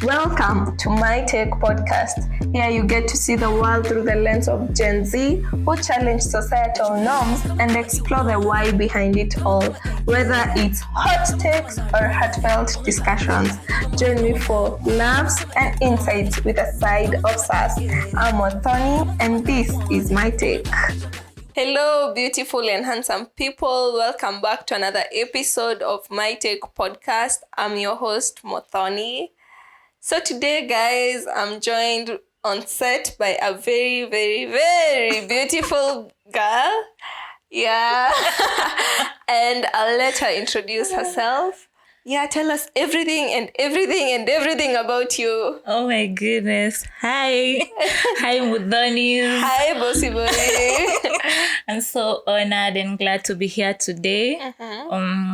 Welcome to My Take podcast. Here you get to see the world through the lens of Gen Z who challenge societal norms and explore the why behind it all, whether it's hot takes or heartfelt discussions. Join me for laughs and insights with a side of sass. I'm Othoni and this is My Take. Hello, beautiful and handsome people. Welcome back to another episode of My Take podcast. I'm your host, Mothoni. So today, guys, I'm joined on set by a very, very, very beautiful girl. Yeah. And I'll let her introduce herself. Yeah, tell us everything about you. Oh my goodness. Hi. Hi, Mudhonis. Hi, Bosibori. I'm so honored and glad to be here today.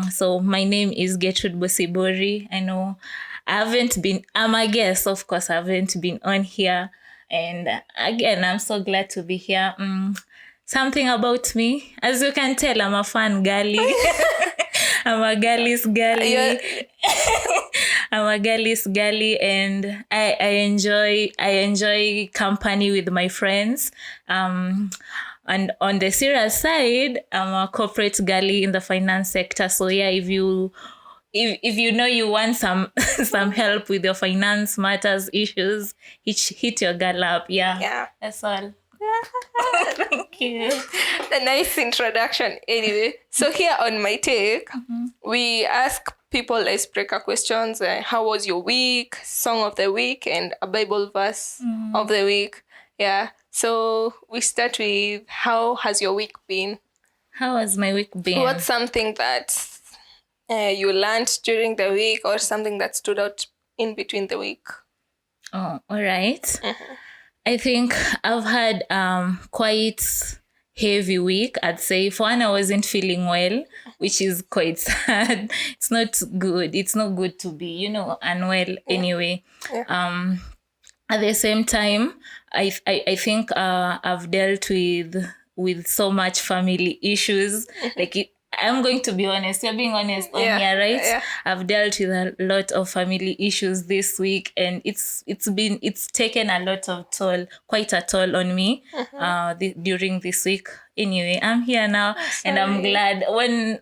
So my name is Bosibori. I know I'm a guest, of course, I haven't been on here. And again, I'm so glad to be here. Something about me, as you can tell, I'm a fun girly. I'm a girly's girly. I'm a girly's girly, and I enjoy company with my friends. And on the serious side, I'm a corporate girly in the finance sector. So yeah, if you know you want some help with your finance matters issues, hit your girl up. Yeah. That's all. Thank you. A nice introduction. Anyway, so here on My Take, we ask people icebreaker questions. How was your week? Song of the week and a Bible verse of the week. Yeah. So we start with, how has your week been? How has my week been? What's something that you learned during the week or something that stood out in between the week? Oh, all right. I think I've had quite heavy week, I'd say. For one, I wasn't feeling well, which is quite sad. It's not good. It's not good to be, unwell anyway. Yeah. At the same time, I think I've dealt with so much family issues. I'm going to be honest. You're being honest on here, right? Yeah. I've dealt with a lot of family issues this week, and it's taken a lot of toll, quite a toll on me during this week. Anyway, I'm here now, and I'm glad when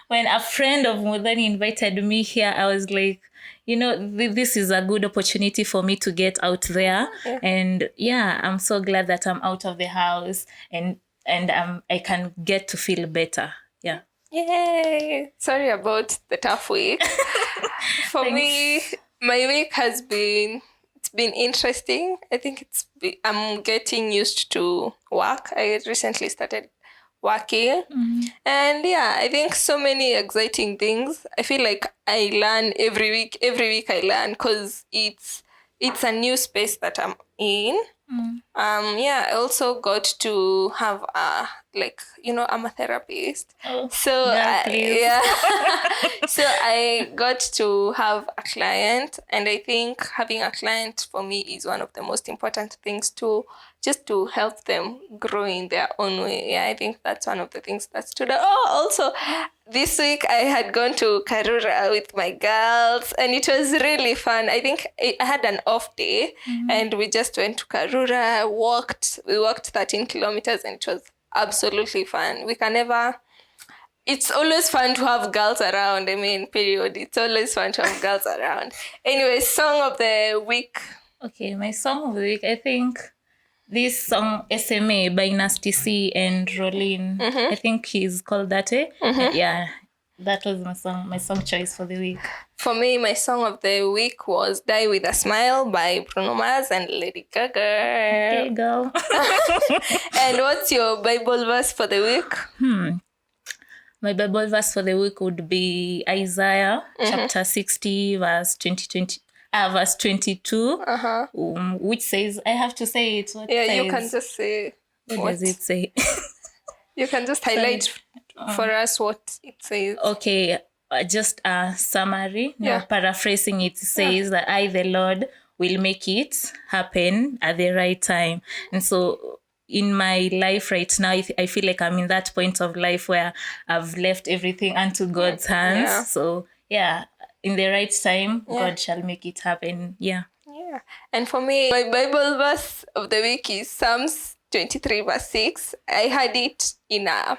when a friend of Mudhani invited me here, I was like, this is a good opportunity for me to get out there. And yeah, I'm so glad that I'm out of the house and I can get to feel better. Yeah. Yay! Sorry about the tough week. For me, my week has been interesting. I think I'm getting used to work. I recently started working. And yeah, I think so many exciting things. I feel like I learn every week. Every week I learn because it's a new space that I'm in. I also got to have I'm a therapist. So so I got to have a client, and I think having a client for me is one of the most important things too, just to help them grow in their own way. Yeah, I think that's one of the things that stood out. Also, this week I had gone to Karura with my girls, and it was really fun. I think I had an off day, and we just went to Karura, we walked 13 kilometers, and it was absolutely fun. It's always fun to have girls around. Period. It's always fun to have girls around. Anyway, song of the week. Okay, my song of the week, I think this song, SMA by Nasty C and Rolin. I think he's called that, eh? Yeah, that was my song choice for the week. For me, my song of the week was Die With A Smile by Bruno Mars and Lady Gaga. Okay, go. And what's your Bible verse for the week? My Bible verse for the week would be Isaiah chapter 60, verse 22, which says, I have to say it. What says? You can just say. What does it say? You can just highlight for us what it says. Okay, just a summary. Paraphrasing it says that I, the Lord, will make it happen at the right time. And so in my life right now, I feel like I'm in that point of life where I've left everything unto God's hands. So yeah, in the right time, God shall make it happen. Yeah. Yeah. And for me, my Bible verse of the week is Psalms 23 verse 6. I had it in a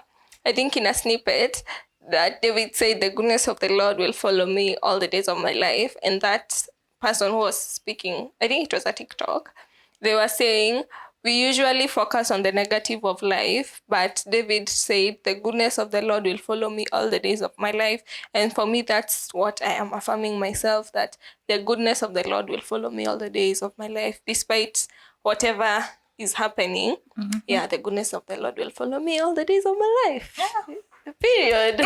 snippet that David said, the goodness of the Lord will follow me all the days of my life. And that person who was speaking, I think it was a TikTok, they were saying, we usually focus on the negative of life, but David said, the goodness of the Lord will follow me all the days of my life. And for me, that's what I am affirming myself, that the goodness of the Lord will follow me all the days of my life, despite whatever is happening. Yeah, the goodness of the Lord will follow me all the days of my life. Period.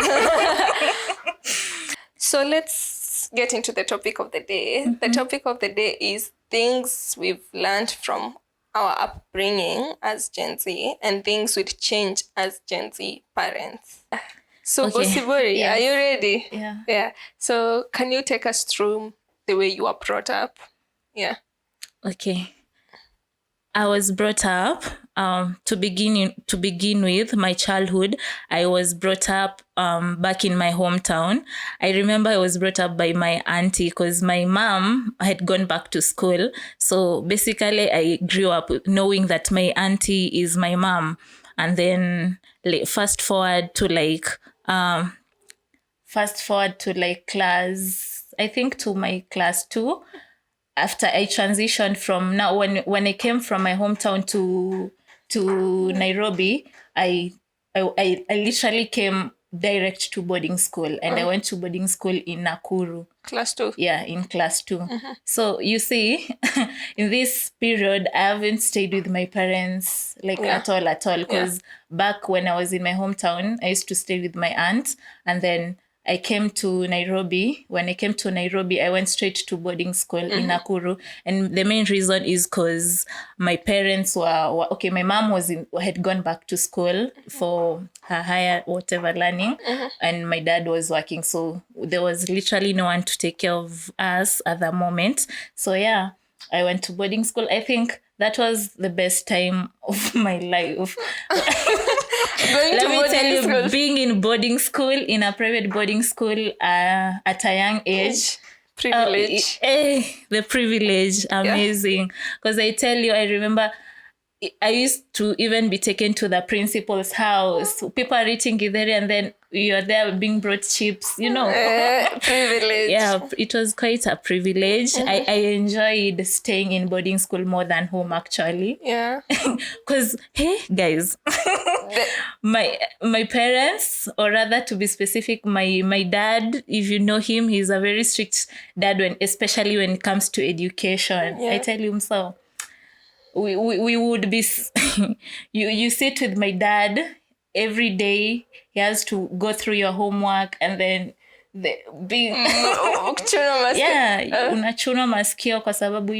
So let's get into the topic of the day. The topic of the day is things we've learned from our upbringing as Gen Z and things we'd change as Gen Z parents. So Okay. Bosibori, Yes. are you ready? Yeah. So can you take us through the way you were brought up? Yeah. Okay. I was brought up, to begin with my childhood, I was brought up back in my hometown. I remember I was brought up by my auntie because my mom had gone back to school. So basically I grew up knowing that my auntie is my mom. And then fast forward to class, I think to my class 2, after I transitioned from now, when I came from my hometown to Nairobi, I literally came direct to boarding school, and I went to boarding school in Nakuru. Class 2. Yeah, in class 2. So you see, in this period, I haven't stayed with my parents at all, because back when I was in my hometown, I used to stay with my aunt, and then I came to Nairobi. When I came to Nairobi, I went straight to boarding school in Nakuru. And the main reason is because my parents were okay. My mom had gone back to school for her higher whatever learning, and my dad was working. So there was literally no one to take care of us at the moment. So yeah, I went to boarding school. I think that was the best time of my life. Let me tell you, being in boarding school, in a private boarding school at a young age, privilege. The privilege, amazing. Because I tell you, I remember I used to even be taken to the principal's house. People are eating githeri and then you're there being brought chips, Privilege. Yeah, it was quite a privilege. I enjoyed staying in boarding school more than home, actually. Yeah. Because, hey, guys, my parents, or rather to be specific, my dad, if you know him, he's a very strict dad, especially when it comes to education. I tell him so. We would be you sit with my dad every day. He has to go through your homework, and then unachuna masikio kwa sababu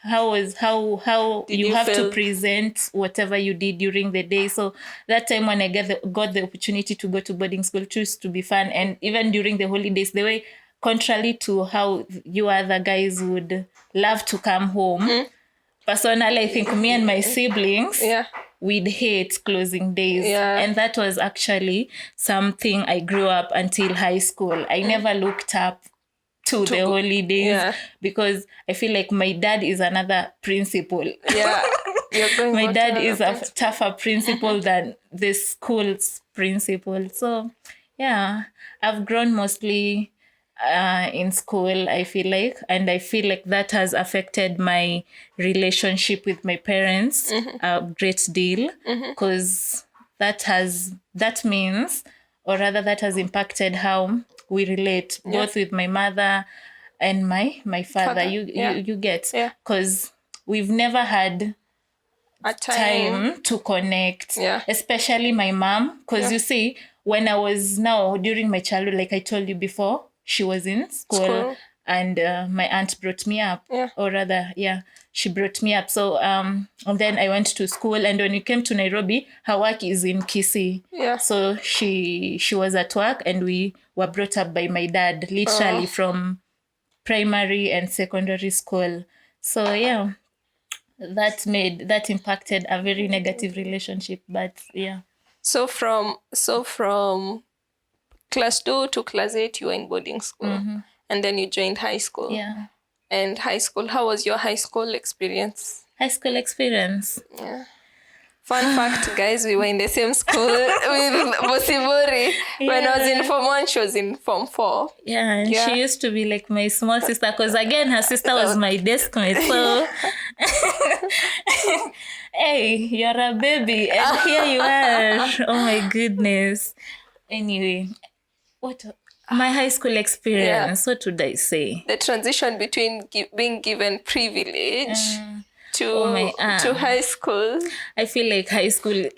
how you have to present whatever you did during the day. So that time when I got the opportunity to go to boarding school, it used to be fun. And even during the holidays, the way contrary to how you other guys would love to come home. Personally, I think me and my siblings, we'd hate closing days. And that was actually something I grew up until high school. I never looked up to the holidays because I feel like my dad is another principal. Yeah. My dad is a tougher principal than the school's principal. So, yeah, I've grown mostly in school, I feel like, and I feel like that has affected my relationship with my parents a great deal, because that has impacted how we relate, both with my mother and my father. You get, because we've never had a time to connect, especially my mom, because you see, when I was during my childhood, like I told you before, she was in school. And my aunt brought me up, or rather, she brought me up. So and then I went to school, and when we came to Nairobi, her work is in Kisii. So she was at work, and we were brought up by my dad, literally from primary and secondary school. So that impacted a very negative relationship. But So from class 2 to class 8, you were in boarding school. and then you joined high school. Yeah. And high school, how was your high school experience? High school experience. Yeah. Fun fact, guys, we were in the same school with Bosibori. When I was in Form 1, she was in Form 4. Yeah, and she used to be like my small sister because, again, her sister was my desk mate. So, hey, you're a baby, and here you are. Oh, my goodness. Anyway, my high school experience, what would I say? The transition between being given privilege to high school. I feel like high school,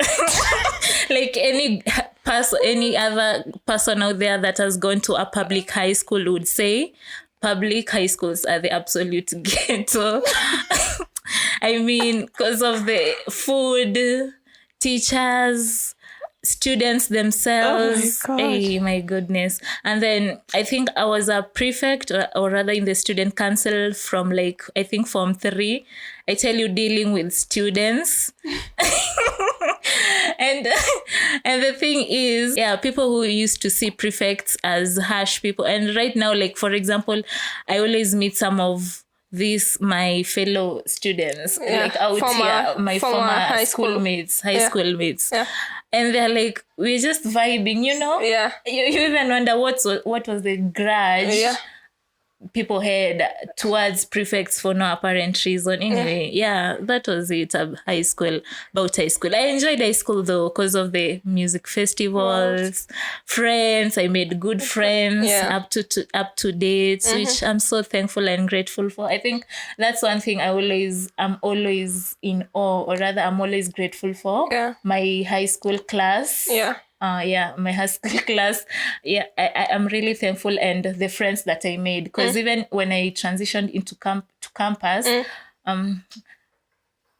like any other person out there that has gone to a public high school would say, public high schools are the absolute ghetto. I mean, because of the food, teachers, students themselves. Oh my God. Hey, my goodness. And then I think I was a prefect or rather in the student council from like, I think Form 3. I tell you, dealing with students. And the thing is, people who used to see prefects as harsh people. And right now, like, for example, I always meet some of my fellow students, like out here, my former high school mates. Yeah. And they're like, we're just vibing, you know? Yeah. You even wonder what was the grudge people had towards prefects for no apparent reason. Anyway, that was it. About high school. I enjoyed high school though because of the music festivals, friends. I made good friends up to date, which I'm so thankful and grateful for. I think that's one thing I'm always in awe, or rather I'm always grateful for. My high school class. My high school class. I'm really thankful, and the friends that I made, because even when I transitioned into campus,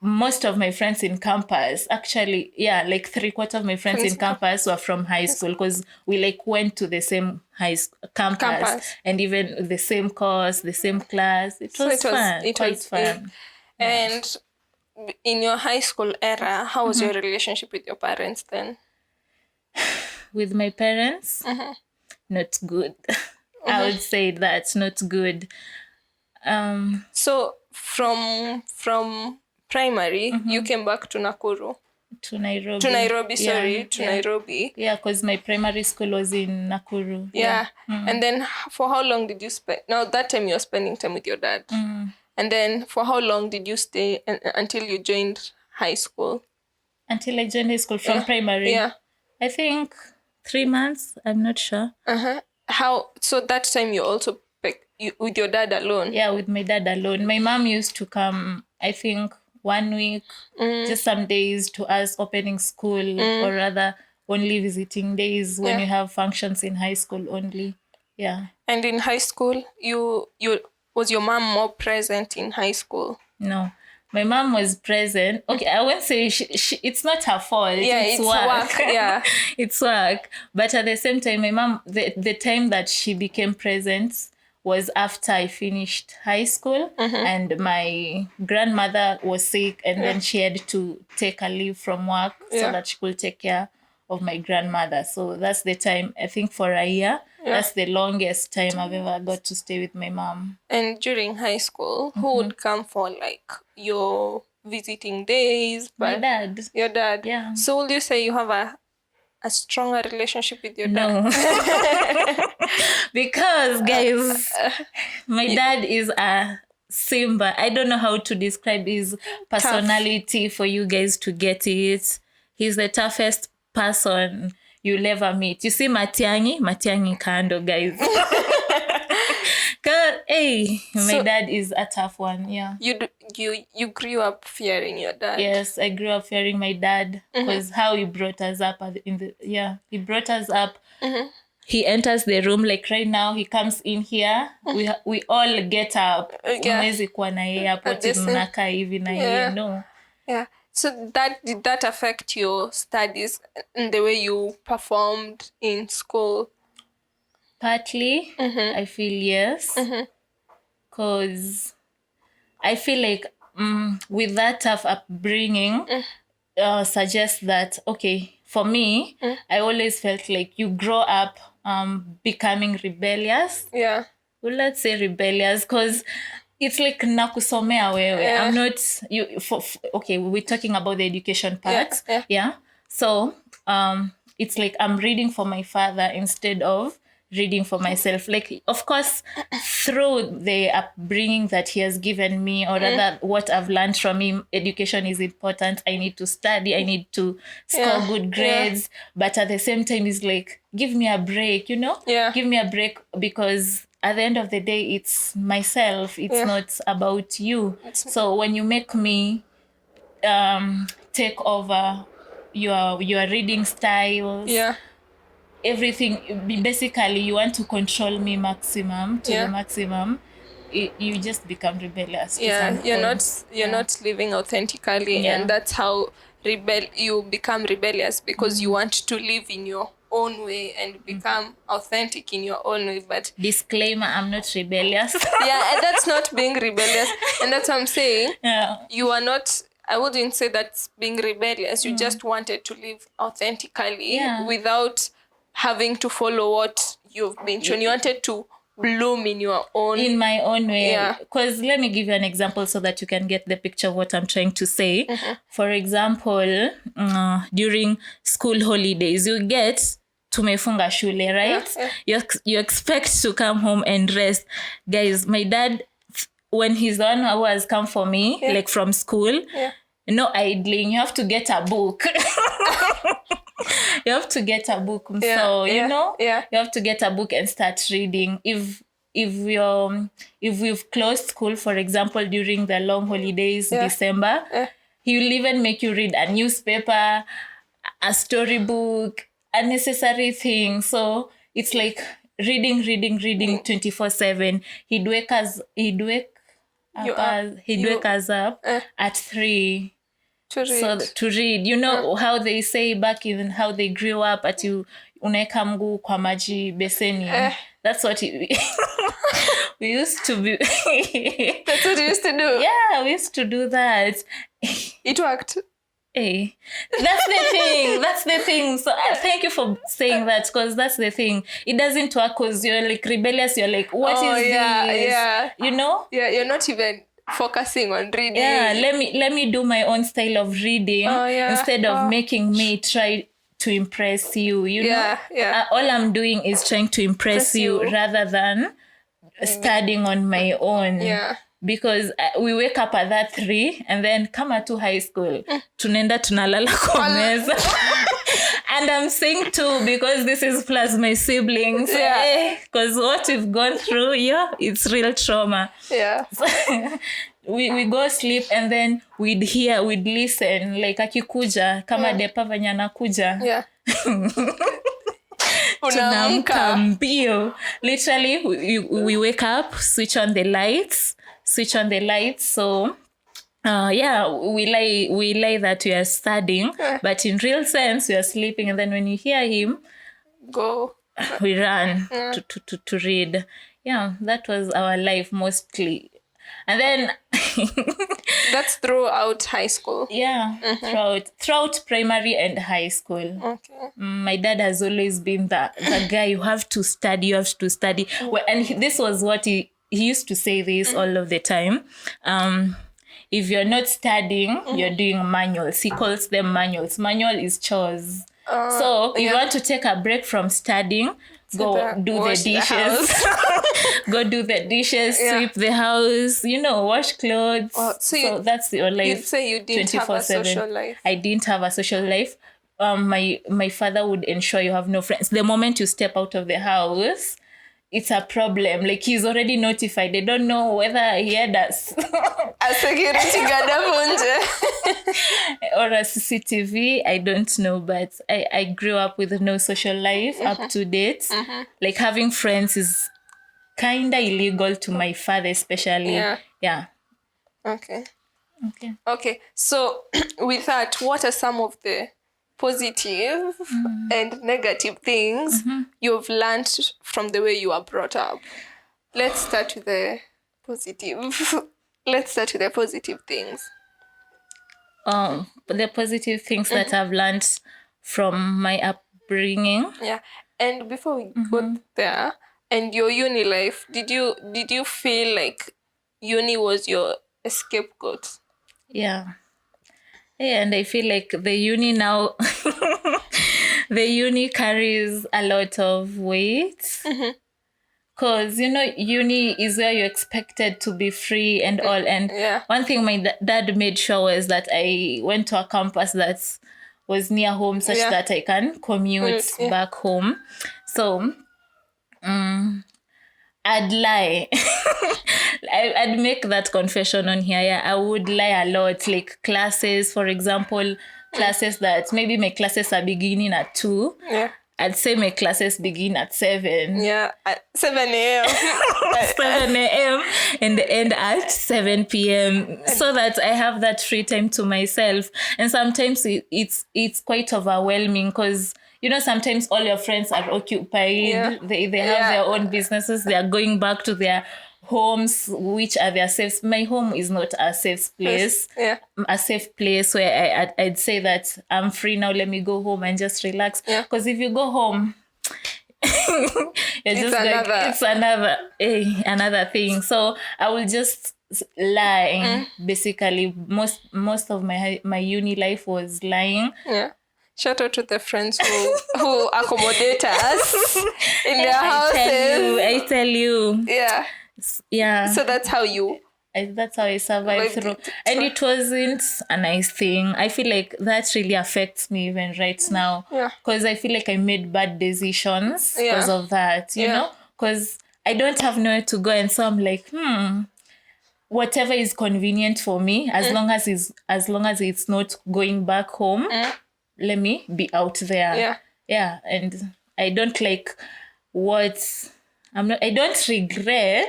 most of my friends in campus, actually, like 3/4 of my friends in campus were from high school, because we like went to the same campus, and even the same course, the same class. It was fun. And in your high school era, how was your relationship with your parents then? With my parents, not good. I would say that's not good. So from primary, you came back to Nakuru? To Nairobi. Nairobi. Yeah, because my primary school was in Nakuru. And then for how long did you spend? Now, that time you were spending time with your dad. And then for how long did you stay until you joined high school? Until I joined high school from primary? I think 3 months. I'm not sure. So that time you also with your dad alone? Yeah, with my dad alone. My mom used to come, I think, 1 week, just some days to us opening school, or rather only visiting days when you have functions in high school only. Yeah. And in high school, you was your mom more present in high school? No. My mom was present. Okay, I won't say she it's not her fault. It's work. It's work. But at the same time, my mom, the time that she became present was after I finished high school, and my grandmother was sick, and then she had to take a leave from work so that she could take care of my grandmother. So that's the time, I think, for a year. That's the longest time I've ever got to stay with my mom. And during high school, who would come for like your visiting days? My dad. Your dad? Yeah. So will you say you have a stronger relationship with your dad? No. Because, guys, my dad is a Simba. I don't know how to describe his personality for you guys to get it. He's the toughest person you'll ever meet. You see Matiangi kando, guys. My dad is a tough one. Yeah. You grew up fearing your dad? Yes, I grew up fearing my dad because how he brought us up he brought us up. He enters the room, like right now, he comes in here. We all get up. Unawezi kuwa na yeye hapo mnakaa hivi na yeye. No. Yeah. So did that affect your studies and the way you performed in school? Partly, I feel yes. Because I feel like with that tough upbringing, suggests that, okay, for me, I always felt like you grow up becoming rebellious. Yeah. well, let's say rebellious, because it's like nakusomea wewe. Yeah. I'm not okay, we're talking about the education part. Yeah. So it's like I'm reading for my father instead of reading for myself. Like, of course, through the upbringing that he has given me, or rather what I've learned from him, education is important. I need to study, I need to score good grades, but at the same time it's like, give me a break, you know? Give me a break, because at the end of the day, it's myself. It's not about you. So when you make me take over your reading styles, everything, basically you want to control me maximum to the maximum, you just become rebellious. You're not living authentically, and that's how you become rebellious, because you want to live in your own way and become authentic in your own way. But disclaimer, I'm not rebellious. And that's not being rebellious, and that's what I'm saying. You are not, I wouldn't say that's being rebellious. You just wanted to live authentically without having to follow what you've been shown. You wanted to bloom in my own way. Because let me give you an example so that you can get the picture of what I'm trying to say. For example, during school holidays, you get tumefunga shule, right? You expect to come home and rest. Guys, my dad, when he's the one who has come for me, like from school, no idling, you have to get a book. You have to get a book. So, you know, you have to get a book and start reading. If we've closed school, for example, during the long holidays, December, he will even make you read a newspaper, a storybook, unnecessary thing. So it's like reading 24/7. He'd wake us up at 3 to read. You know how they say back in how they grew up, at you unaeka mguu kwa maji beseni. That's what we used to be. That's what you used to do. Yeah, we used to do that. It worked. Hey, that's the thing. So thank you for saying that, because that's the thing. It doesn't work because you're like rebellious. You're like, what is this? You know? Yeah, you're not even focusing on reading. Yeah, let me do my own style of reading instead of making me try to impress you. You know? All I'm doing is trying to impress you rather than studying on my own. Because we wake up at that 3 and then kama to high school tunaenda tunalala kwa meza. And I'm saying too, because this is plus my siblings, because what we've gone through, it's real trauma. So, we go sleep and then we'd listen, like akikuja kama depa vanya nakuja. Tunamka mbio. Literally we wake up, switch on the lights. So we lie that we are studying, but in real sense we are sleeping. And then when you hear him go, we run to read. That was our life mostly. And then that's throughout high school. Throughout primary and high school. My dad has always been the guy, you have to study. Well, and this was what he used to say this all of the time. If you're not studying, you're doing manuals. He calls them manuals. Manual is chores. So if you want to take a break from studying, go do the dishes. Go do the dishes, sweep the house, wash clothes. So that's your life. You'd say you didn't have a social life. I didn't have a social life. My father would ensure you have no friends. The moment you step out of the house, it's a problem. Like, he's already notified. They don't know whether he had a security guard or a CCTV. I don't know, but I grew up with no social life up to date. Like, having friends is kind of illegal to my father, especially. Okay. So with that, what are some of the positive and negative things you've learned from the way you are brought up? Let's start with the positive. Things. The positive things that I've learned from my upbringing. And before we go there, And your uni life, did you feel like uni was your scapegoat? Yeah. Yeah, and I feel like the uni now, the uni carries a lot of weight. Because, uni is where you're expected to be free and all. And one thing my dad made sure was that I went to a campus that was near home such that I can commute back home. So I'd lie. I'd make that confession on here. Yeah, I would lie a lot. Like classes, for example, classes that maybe my classes are beginning at 2. Yeah. I'd say my classes begin at 7. Yeah, at 7 a.m. 7 a.m. and end at 7 p.m. so that I have that free time to myself. And sometimes it's quite overwhelming because, sometimes all your friends are occupied. Yeah. They have their own businesses. They are going back to their homes, which are their safe. My home is not a safe place. Yeah. A safe place where I'd say that I'm free now. Let me go home and just relax. Because if you go home, it's another thing. So I will just lie. Basically, most of my uni life was lying. Yeah. Shout out to the friends who accommodate us in their houses. I tell you. Yeah. Yeah. So that's how I survived through. And it wasn't a nice thing. I feel like that really affects me even right now. Yeah. Because I feel like I made bad decisions because of that, you know? Because I don't have nowhere to go. And so I'm like, whatever is convenient for me, as long as it's not going back home, let me be out there. Yeah. And I don't like I don't regret.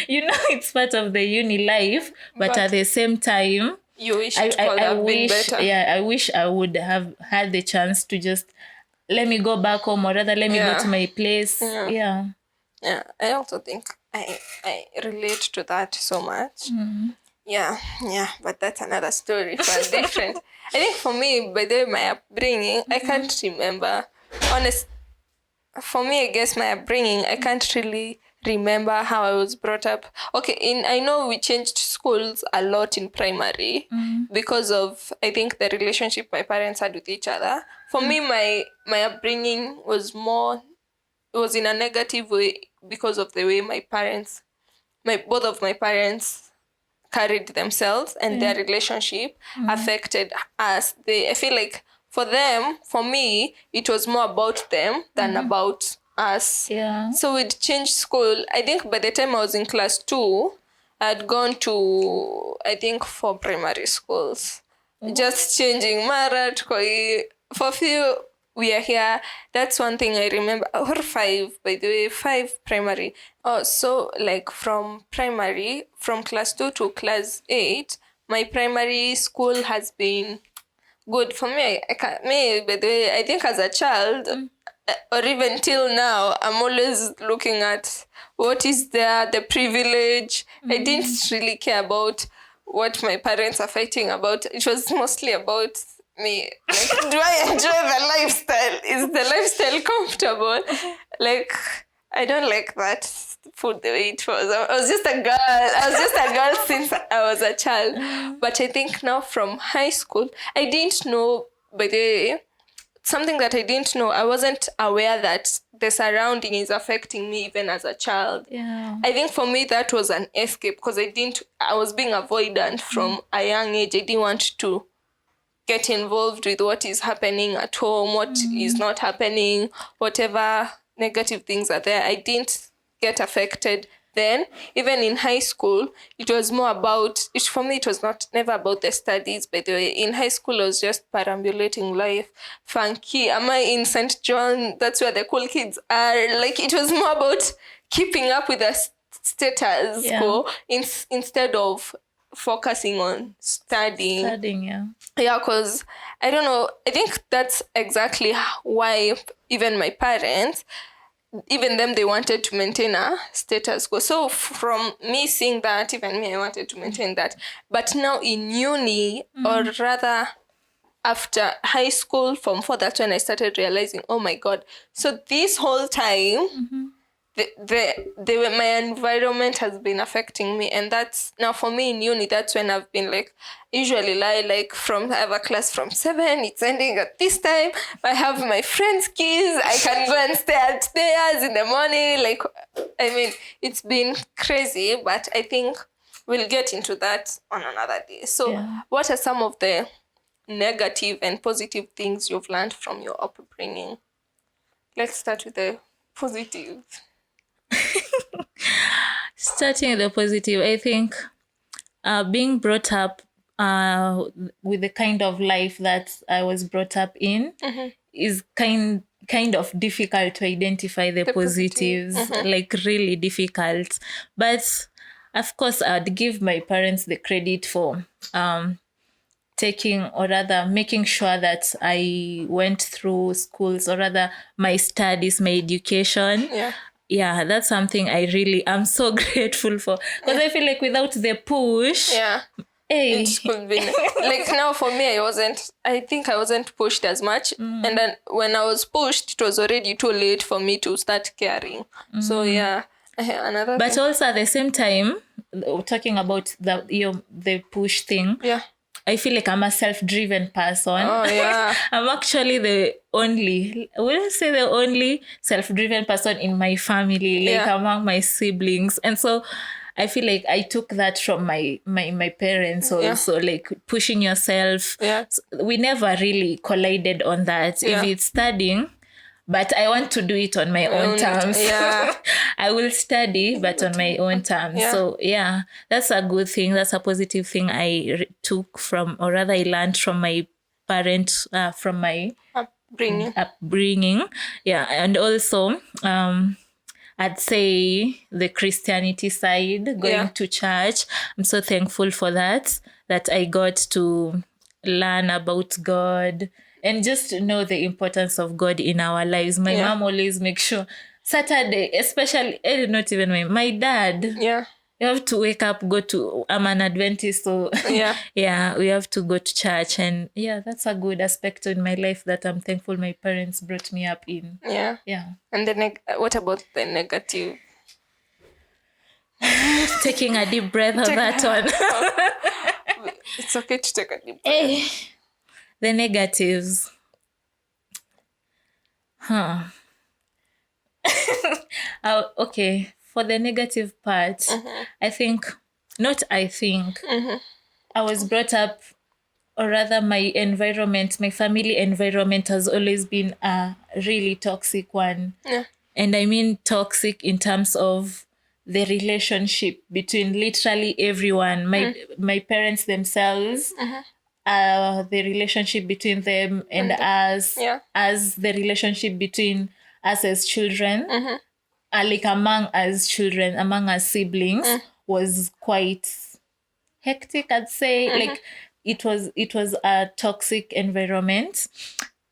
It's part of the uni life, but at the same time, you wish it could have been better. Yeah, I wish I would have had the chance to just let me go back home, or rather let me go to my place. Yeah. I also think I relate to that so much. Yeah, but that's another story for different. I think for me, by the way, my upbringing, I can't remember. For me, I guess my upbringing, I can't really remember how I was brought up. Okay, I know we changed schools a lot in primary because of, I think, the relationship my parents had with each other. For me, my upbringing was in a negative way because of the way both of my parents carried themselves and their relationship affected us. I feel like for me, it was more about them than about us. Yeah. So we'd changed school. I think by the time I was in class 2, I'd gone to, I think, 4 primary schools. Just changing. For a few, we are here. That's one thing I remember. Or 5, by the way, 5 primary. Oh, so like from class 2 to class 8, my primary school has been good for me. By the way, I think as a child, or even till now, I'm always looking at what is there, the privilege. I didn't really care about what my parents are fighting about. It was mostly about me. Like, do I enjoy the lifestyle? Is the lifestyle comfortable? Like, I don't like that food the way it was. I was just a girl since I was a child. But I think now from high school, I didn't know, by the way, something that I didn't know, I wasn't aware that the surrounding is affecting me even as a child. Yeah. I think for me that was an escape because I was being avoidant from a young age. I didn't want to get involved with what is happening at home, what is not happening, whatever negative things are there. I didn't get affected then. Even in high school, it was more about, for me, it was never about the studies, by the way. In high school, I was just perambulating life, funky. Am I in St. John? That's where the cool kids are. Like, it was more about keeping up with the status quo instead of focusing on studying. Yeah, because I don't know, I think that's exactly why even my parents, even them, they wanted to maintain a status quo. So from me seeing that, even me, I wanted to maintain that. But now in uni, or rather after high school, from 4, that's when I started realizing, oh my God. So this whole time, the way my environment has been affecting me. And that's now for me in uni, that's when I've been like, usually like I have a class from 7, it's ending at this time, I have my friends' keys, I can go and stay upstairs in the morning. Like, I mean, it's been crazy, but I think we'll get into that on another day. So what are some of the negative and positive things you've learned from your upbringing? Let's start with the positive. Starting with the positive, I think being brought up with the kind of life that I was brought up in is kind of difficult to identify the positives, like really difficult. But of course, I'd give my parents the credit for taking, or rather making sure that I went through schools, or rather my studies, my education. Yeah, that's something I'm so grateful for, because I feel like without the push, it could be like, now for me, I think I wasn't pushed as much, and then when I was pushed, it was already too late for me to start caring. So another but thing. Also at the same time, talking about the push thing, I feel like I'm a self-driven person. I'm actually I wouldn't say the only self-driven person in my family, like among my siblings. And so I feel like I took that from my parents also, like pushing yourself. So we never really collided on that. If it's studying, but I want to do it on my own terms. I will study, but on my own terms. So that's a good thing. That's a positive thing I took from, or rather I learned from my parents, from my upbringing. And also, I'd say the Christianity side, going to church. I'm so thankful for that I got to learn about God and just know the importance of God in our lives. My mom always makes sure Saturday, especially, not even my dad. You have to wake up, I'm an Adventist, so we have to go to church. And that's a good aspect in my life that I'm thankful my parents brought me up in. And then what about the negative? Taking a deep breath on that one. It's okay to take a deep breath. The negatives. Okay. For the negative part, I was brought up, or rather my family environment has always been a really toxic one. And I mean toxic in terms of the relationship between literally everyone. My parents themselves, the relationship between them and us, as the relationship between us as children, like among us siblings, was quite hectic, I'd say. Like it was a toxic environment.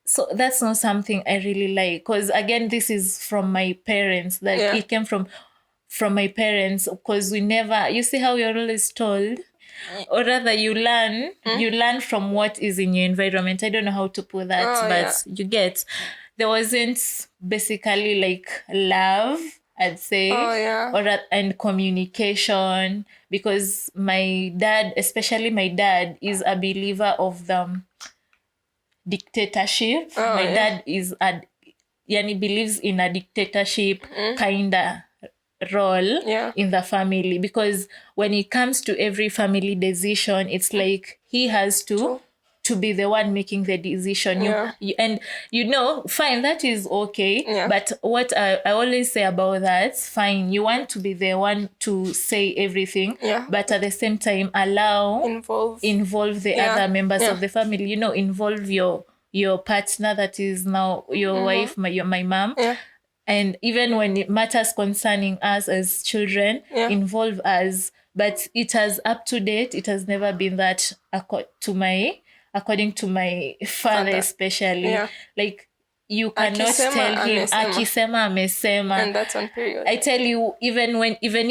So that's not something I really like, because again, this is from my parents. It came from my parents, because we never, you see how you're always told, or rather you learn from what is in your environment. I don't know how to put that, but you get, there wasn't basically like love, I'd say, and communication, because my dad, especially my dad, is a believer of the dictatorship. My dad believes in a dictatorship kinda role in the family, because when it comes to every family decision, it's like he has to be the one making the decision. Fine, that is okay, but what I always say about that, fine, you want to be the one to say everything, but at the same time involve the other members of the family. Involve your partner, that is now your wife, my mom. And even when it matters concerning us as children, involve us. But it has, up to date, it has never been that according to my father especially. Like, you cannot tell him akisema amesema. And that's on period. I tell you, even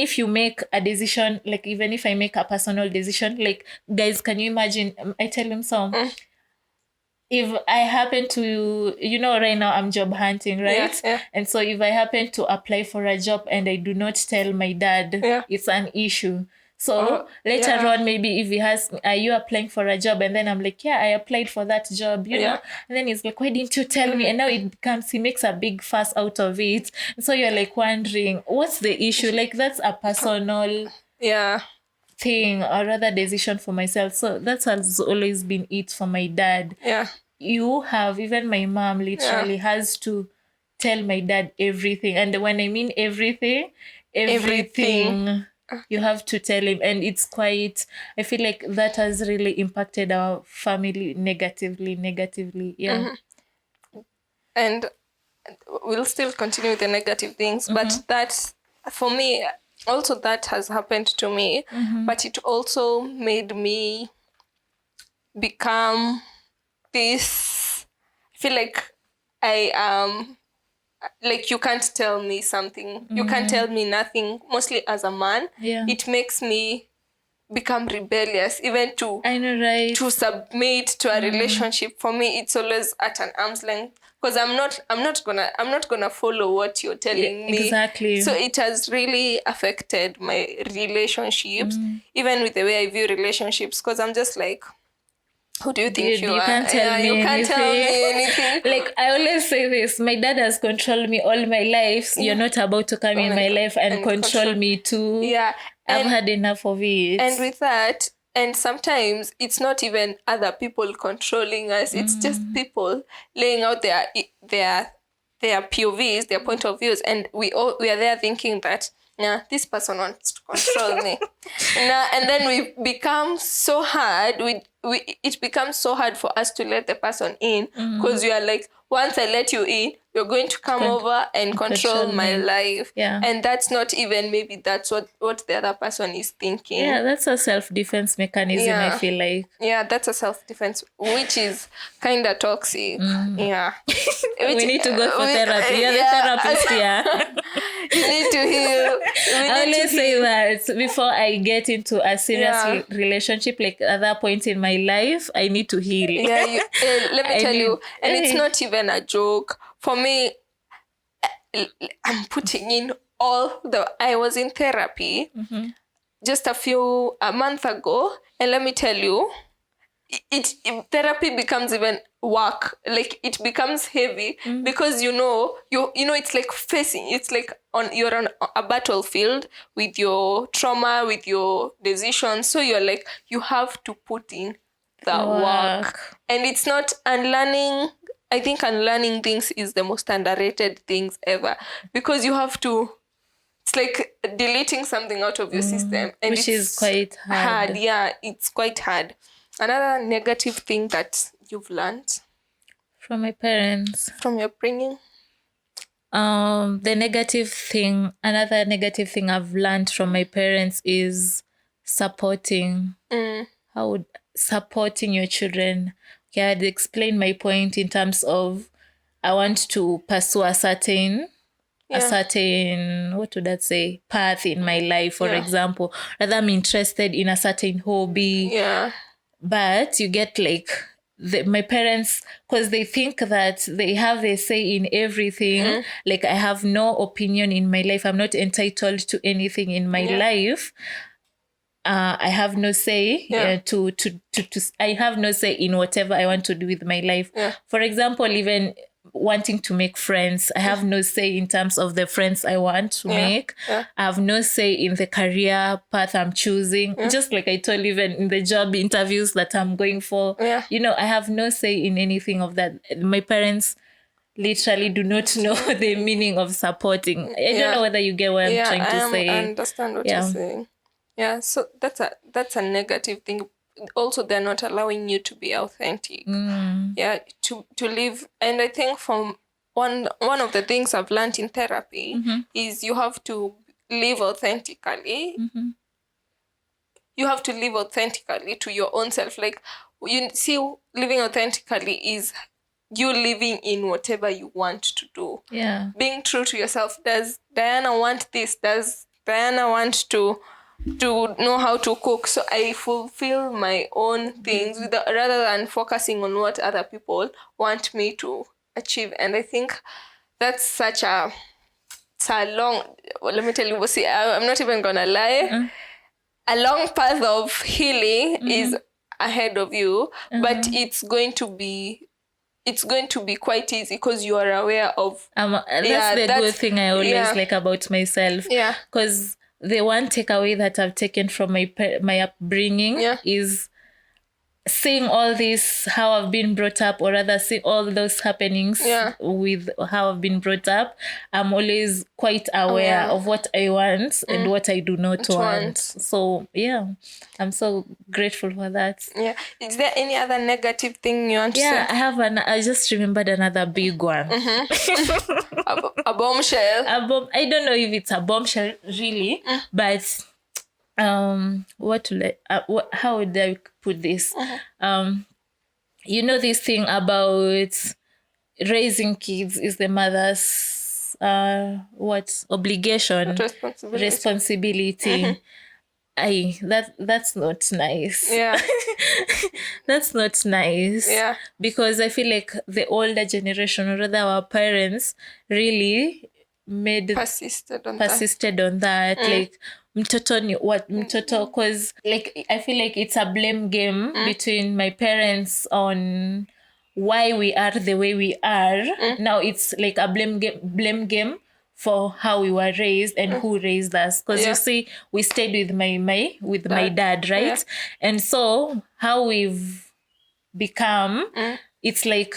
if you make a decision, like even if I make a personal decision, like, guys, can you imagine, I tell him if I happen to, right now I'm job hunting, right? Yeah. And so if I happen to apply for a job and I do not tell my dad, it's an issue. So later on, maybe if he has, are you applying for a job? And then I'm like, yeah, I applied for that job, know? And then he's like, why didn't you tell me? And now he makes a big fuss out of it. And so you're like wondering, what's the issue? Like, that's a personal thing, or rather decision for myself. So that has always been it for my dad. You have, even my mom literally has to tell my dad everything. And when I mean everything. You have to tell him. And it's quite, I feel like that has really impacted our family negatively. And we'll still continue with the negative things, but that, for me, also that has happened to me, but it also made me become this, I feel like I am, like, you can't tell me something, you can't tell me nothing, mostly as a man. It makes me become rebellious, even to to submit to a relationship. For me, it's always at an arm's length, because I'm not gonna follow what you're telling me. Exactly. So it has really affected my relationships, even with the way I view relationships, because I'm just like, who do you think you are? Can't tell me you can't tell me anything. Like, I always say this, my dad has controlled me all my life. You're not about to come in my life and control me too. I've had enough of it. And with that, and sometimes it's not even other people controlling us. It's just people laying out their POVs, their point of views, and we are there thinking that, this person wants to control me. And then we become so hard. It becomes so hard for us to let the person in, because we are like, once I let you in, you're going to come over and control my life. And that's not even, maybe that's what the other person is thinking. That's a self-defense mechanism, I feel like. That's a self-defense, which is kind of toxic. We need to go for therapy. You're the therapist here. You need to heal. I always say that before I get into a serious relationship, like at that point in my life, I need to heal. Let me tell you, and it's not even a joke. For me, I'm putting in I was in therapy just a month ago, and let me tell you, therapy becomes even work. Like, it becomes heavy, because you know it's like it's like you're on a battlefield with your trauma, with your decisions. So you're like, you have to put in the work. And it's not unlearning. I think unlearning things is the most underrated things ever, because you have to, it's like deleting something out of your system, and which is quite hard. It's quite hard. Another negative thing that you've learned from my parents, from your upbringing? Another negative thing I've learned from my parents is supporting. Supporting your children. Okay, I'd explain my point in terms of, I want to pursue a certain, what would that say, path in my life, for example. Rather, I'm interested in a certain hobby. But you get like, my parents, because they think that they have their say in everything. Like, I have no opinion in my life. I'm not entitled to anything in my life. I have no say I have no say in whatever I want to do with my life. For example, even wanting to make friends, I have no say in terms of the friends I want to make. I have no say in the career path I'm choosing. Just like I told, even in the job interviews that I'm going for, I have no say in anything of that. My parents literally do not know the meaning of supporting. I don't know whether you get what I'm trying to say. I understand what you're saying. So that's a negative thing. Also, they're not allowing you to be authentic. To live. And I think from one of the things I've learned in therapy is you have to live authentically. You have to live authentically to your own self. Like, you see, living authentically is you living in whatever you want to do. Being true to yourself. Does Diana want this? Does Diana want to to know how to cook. So I fulfill my own things rather than focusing on what other people want me to achieve. And I think that's such a long, well, let me tell you, see, I'm not even gonna lie. A long path of healing is ahead of you, but it's going to be quite easy because you are aware of. That's the good thing I always like about myself. Yeah. Because the one takeaway that I've taken from my upbringing is seeing all this, how I've been brought up, or rather seeing all those happenings with how I've been brought up. I'm always quite aware of what I want and what I do not want. So yeah, I'm so grateful for that. Yeah. Is there any other negative thing you want to say? Yeah, I just remembered another big one. A bombshell. I don't know if it's a bombshell really, but how would I put this? You know, this thing about raising kids is the mother's obligation, responsibility. That's not nice. Yeah. That's not nice. Yeah. Because I feel like the older generation, or rather our parents, really persisted on that. Like mtoto, because like I feel like it's a blame game between my parents on why we are the way we are. Now it's like a blame game for how we were raised and who raised us. Because you see, we stayed with my dad, right? And so how we've become, it's like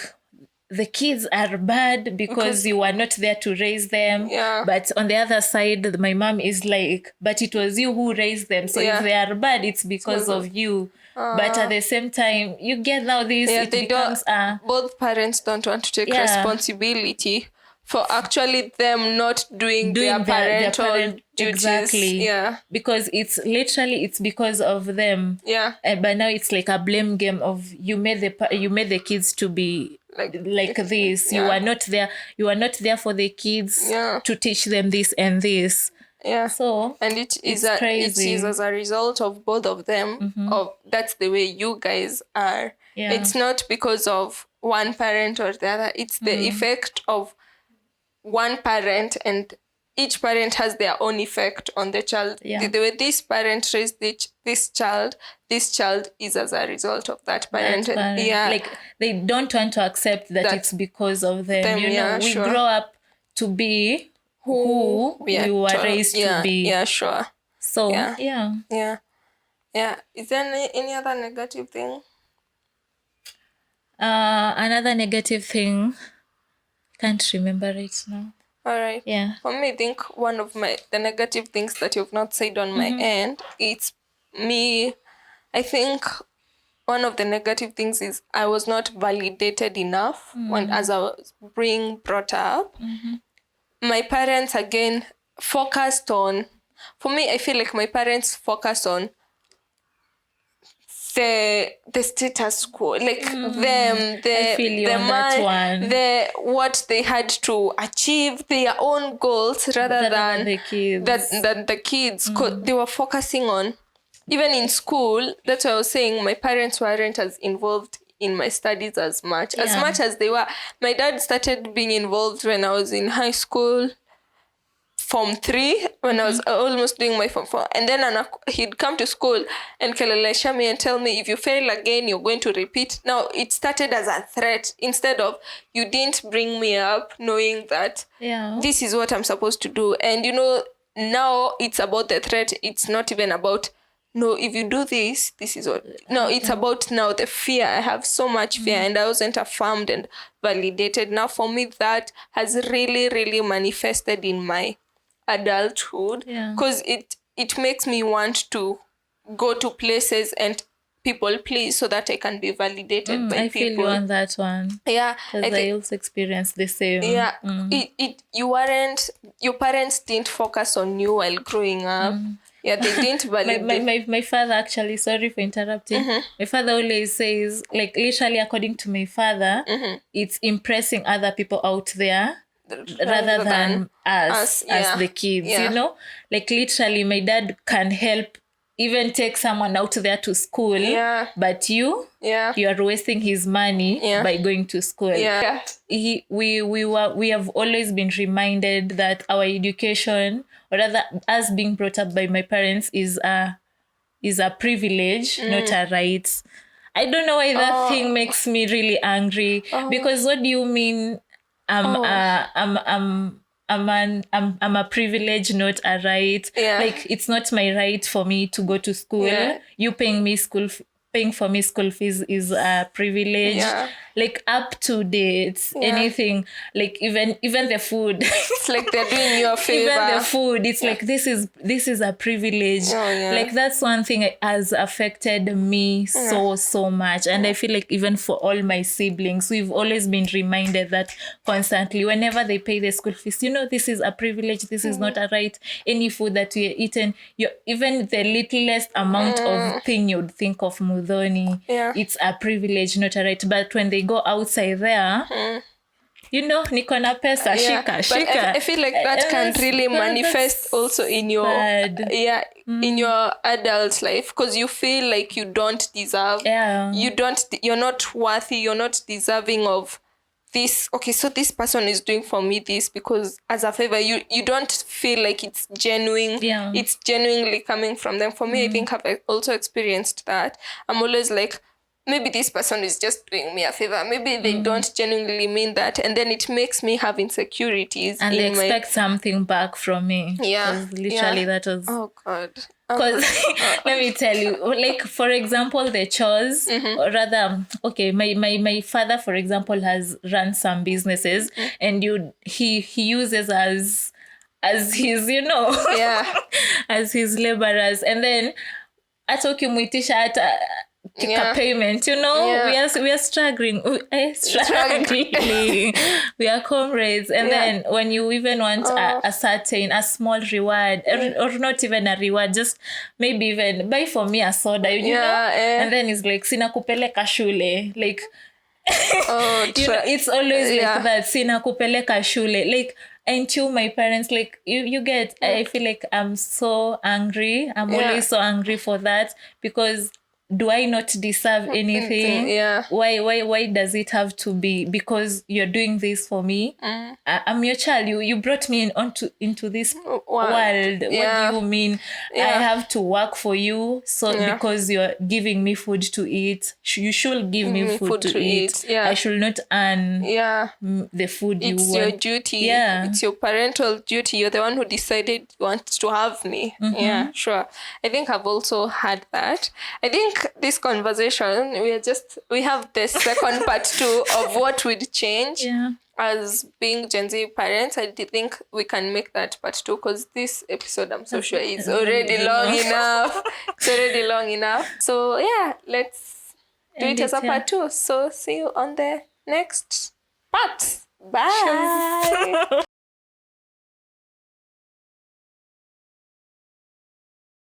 the kids are bad because you were not there to raise them. Yeah. But on the other side, my mom is like, but it was you who raised them. So if they are bad, it's because of you. But at the same time, you get now this, it becomes both parents don't want to take responsibility for actually them not doing their parental duties. Exactly. Yeah. Because it's because of them. Yeah. But now it's like a blame game of you made the kids to be like this. Yeah. You are not there for the kids to teach them this and this. Yeah. So and it is as a result of both of them. That's the way you guys are. Yeah. It's not because of one parent or the other. It's the effect of one parent, and each parent has their own effect on the child. Yeah. The way this parent raised this child is as a result of that parent. Yeah. Like they don't want to accept that it's because of them. You know, we grow up to be who we were raised to be. Yeah, sure. So yeah. Is there any other negative thing? Another negative thing. Can't remember it now. All right. Yeah. For me, I think one of the negative things that you've not said on my end, it's me. I think one of the negative things is I was not validated enough as I was being brought up. My parents again focused on. For me, I feel like my parents focused on the status quo, like what they had to achieve, their own goals rather than the kids. They were focusing on, even in school. That's why I was saying my parents weren't as involved in my studies as much as they were. My dad started being involved when I was in high school, Form 3, when I was almost doing my Form 4. And then he'd come to school and kelelesha me and tell me, if you fail again, you're going to repeat. Now, it started as a threat. Instead of, you didn't bring me up knowing that this is what I'm supposed to do. And, you know, now it's about the threat. It's not even about, no, if you do this, this is what. No, it's about now the fear. I have so much fear and I wasn't affirmed and validated. Now, for me, that has really, really manifested in my adulthood, because it makes me want to go to places and people please so that I can be validated by people. I feel you on that one. Yeah, because I also experienced the same. Yeah, your parents didn't focus on you while growing up. Yeah, they didn't validate. My father actually, sorry for interrupting. My father always says, like, literally according to my father, it's impressing other people out there rather than us as the kids, Yeah. you know? Like literally my dad can help even take someone out there to school, but you are wasting his money by going to school. Yeah. We have always been reminded that our education, or rather us being brought up by my parents, is a privilege, not a right. I don't know why that thing makes me really angry. Because what do you mean I'm a privilege, not a right? Like it's not my right for me to go to school. You paying for me school fees is a privilege. Like up to date, anything, like even the food. It's like they're doing you a favor. Even the food, it's like this is a privilege. Like that's one thing has affected me so much. And I feel like even for all my siblings, we've always been reminded that constantly whenever they pay the school fees, you know, this is a privilege, this is not a right. Any food that we're eating, even the littlest amount of thing you'd think of mudhoni, it's a privilege, not a right. But when they go outside there, you know, niko na pesa, shika. I feel like that can really manifest also in your in your adult life, because you feel like you don't deserve. You're not worthy, you're not deserving of this. Okay, so this person is doing for me this because as a favor. You don't feel like it's genuine. It's genuinely coming from them. For me, I think I've also experienced that. I'm always like, maybe this person is just doing me a favor. Maybe they don't genuinely mean that. And then it makes me have insecurities. And they expect something back from me. Literally that was... Oh, God. Because let me tell you, like, for example, the chores, or rather, okay, my father, for example, has run some businesses, and he uses as his, you know, as his laborers. And then hata ukimwitisha hata payment, you know, we are struggling. We are comrades. And then when you even want a small reward, or not even a reward, just maybe even buy for me a soda, you know, and then it's like sina kupeleka shule, like you know, it's always like that, sina kupeleka shule, like. Until my parents, like you get, I feel like I'm so angry. I'm always so angry for that, because do I not deserve anything? Why does it have to be because you're doing this for me? I'm your child. You brought me into this world. What do you mean? I have to work for you, because you're giving me food to eat. You should give me food to eat. I should not earn the food you want. It's your duty. It's your parental duty. You're the one who decided you want to have me. Yeah, sure. I think I've also had that. I think this conversation, we have the second part 2 of what would change as being Gen Z parents. I think we can make that part 2, because this episode, I'm so sure, is already long enough. It's already long enough. So let's do it as a part 2. So see you on the next part. Bye.